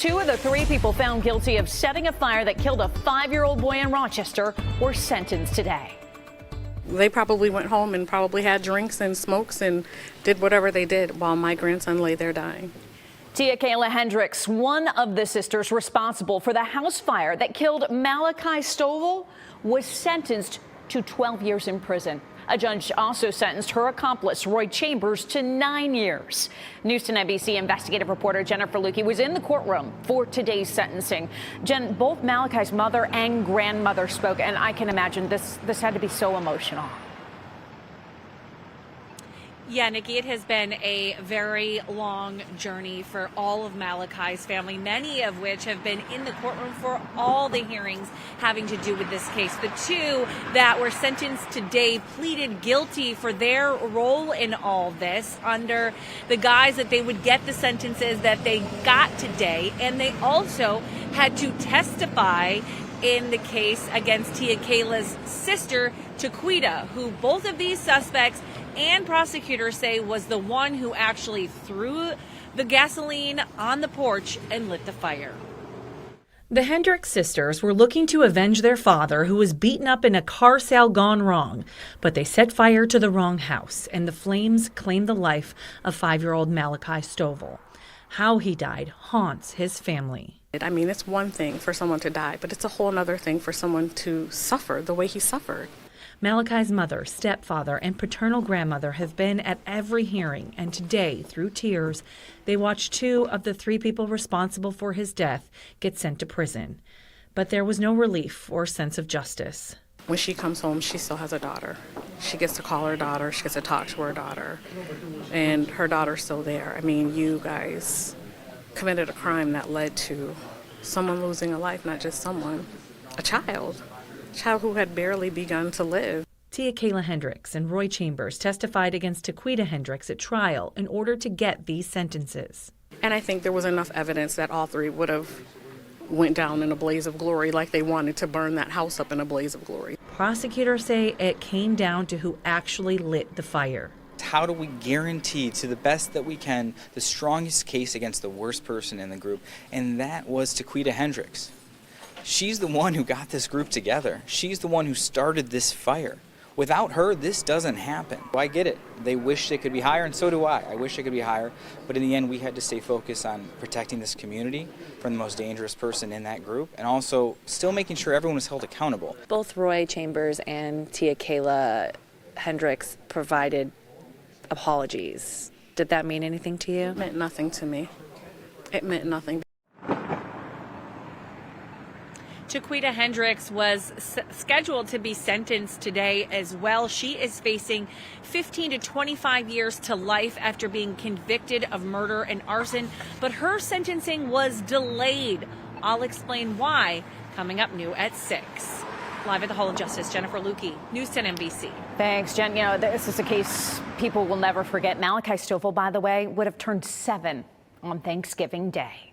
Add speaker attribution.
Speaker 1: Two of the three people found guilty of setting a fire that killed a 5-year-old boy in Rochester were sentenced today.
Speaker 2: They probably went home and probably had drinks and smokes and did whatever they did while my grandson lay there dying.
Speaker 1: Tiakayla Hendrix, one of the sisters responsible for the house fire that killed Malachi Stovall, was sentenced to 12 years in prison. A judge also sentenced her accomplice, Roy Chambers, to 9 years. News 10 NBC investigative reporter Jennifer Lukey was in the courtroom for today's sentencing. Jen, both Malachi's mother and grandmother spoke, and I can imagine this had to be so emotional.
Speaker 3: Yeah, Nikki, it has been a very long journey for all of Malachi's family, many of which have been in the courtroom for all the hearings having to do with this case. The two that were sentenced today pleaded guilty for their role in all this under the guise that they would get the sentences that they got today. And they also had to testify in the case against Tiakayla's sister, Taquita, who both of these suspects and prosecutors say was the one who actually threw the gasoline on the porch and lit the fire.
Speaker 4: The Hendrix sisters were looking to avenge their father, who was beaten up in a car sale gone wrong. But they set fire to the wrong house, and the flames claimed the life of 5-year-old Malachi Stovall. How he died haunts his family.
Speaker 2: I mean, it's one thing for someone to die, but it's a whole other thing for someone to suffer the way he suffered.
Speaker 4: Malachi's mother, stepfather, and paternal grandmother have been at every hearing, and today, through tears, they watched 2 of the 3 people responsible for his death get sent to prison. But there was no relief or sense of justice.
Speaker 2: When she comes home, she still has a daughter. She gets to call her daughter, she gets to talk to her daughter, and her daughter's still there. I mean, you guys committed a crime that led to someone losing a life, not just someone, a child who had barely begun to live.
Speaker 4: Tiakayla Hendrix and Roy Chambers testified against Taquita Hendrix at trial in order to get these sentences.
Speaker 2: And I think there was enough evidence that all 3 would have went down in a blaze of glory, like they wanted to burn that house up in a blaze of glory.
Speaker 4: Prosecutors say it came down to who actually lit the fire.
Speaker 5: How do we guarantee to the best that we can the strongest case against the worst person in the group? And that was Taquita Hendrix. She's the one who got this group together. She's the one who started this fire. Without her, this doesn't happen. I get it. They wish they could be higher, and so do I. I wish they could be higher. But in the end, we had to stay focused on protecting this community from the most dangerous person in that group, and also still making sure everyone was held accountable.
Speaker 6: Both Roy Chambers and Tiakayla Hendrix provided apologies. Did that mean anything to you?
Speaker 2: It meant nothing to me. It meant nothing.
Speaker 3: Taquita Hendrix was scheduled to be sentenced today as well. She is facing 15 to 25 years to life after being convicted of murder and arson, but her sentencing was delayed. I'll explain why coming up new at 6. Live at the Hall of Justice, Jennifer Lukey, News 10 NBC.
Speaker 1: Thanks, Jen. You know, this is a case people will never forget. Malachi Stovall, by the way, would have turned 7 on Thanksgiving Day.